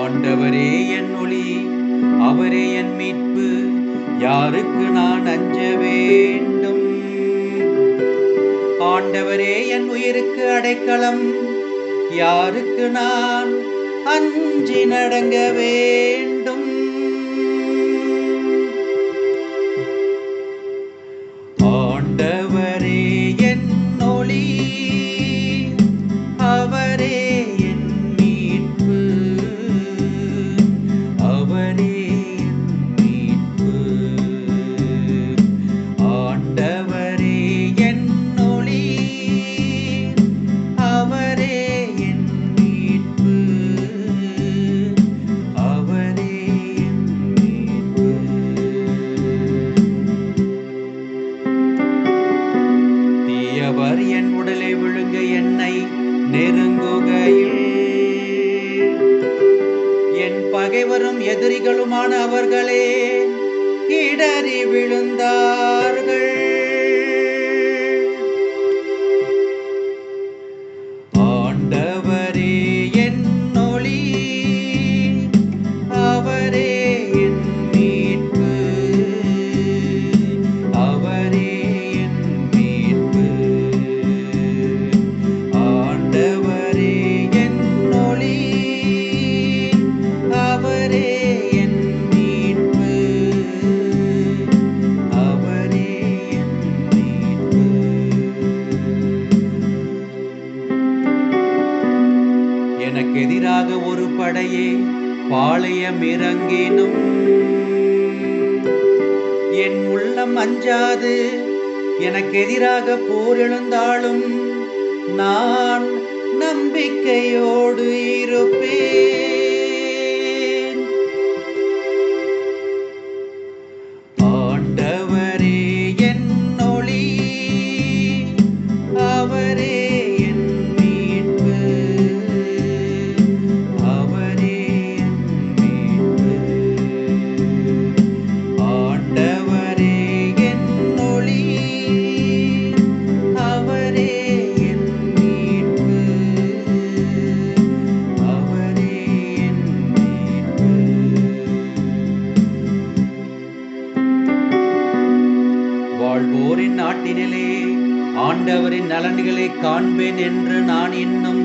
ஆண்டவரே என் ஒளி, அவரே என் மீட்பு, யாருக்கு நான் அஞ்ச வேண்டும்? ஆண்டவரே என் உயிருக்கு அடைக்கலம், யாருக்கு நான் அஞ்சி நடங்க வேண்டும்? ஆண்டவரே என் ஒளி, அவரே என் மீட்பு, அவரே என் மீட்பு. ஆண்டவரே என் ஒளி, அவரே என் மீட்பு, அவரே என் மீட்பு. தீயவர் என் உடலை விழுங்க என்னை நெருங்குகையில், என் பகைவரும் எதிரிகளுமான அவர்களே இடறி விழுந்தார்கள். ஆண்டவரே என் ஒளி, அவரே என் மீட்பு, அவரே என் மீட்பு. ஆண்டவரே என் ஒளி, அவரே என் மீட்பு, அவரே என் மீட்பு. எனக்கு எதிராக ஒரு படையே பாளையம் இறங்கினும், என் உள்ளம் அஞ்சாது. எனக்கு எதிராக போர் எழுந்தாலும் நான் நம்பிக்கையோடு இருப்பேன். ஆண்டவரே என் ஒளி, அவரே என் மீட்பு, அவரே என் மீட்பு. ஆண்டவரே என் ஒளி, அவரே என் மீட்பு, அவரே என் மீட்பு. வாழ்வோரின் நாட்டினிலே ஆண்டவரின் நலன்களை காண்பேன் என்று நான் இன்னும்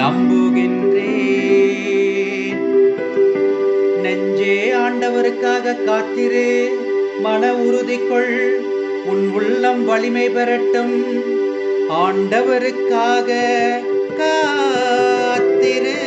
நம்புகின்றேன். நெஞ்சே ஆண்டவருக்காக காத்திரு, மன உறுதி கொள், உன் உள்ளம் வலிமை பெறட்டும். ஆண்டவருக்காக காத்திரு.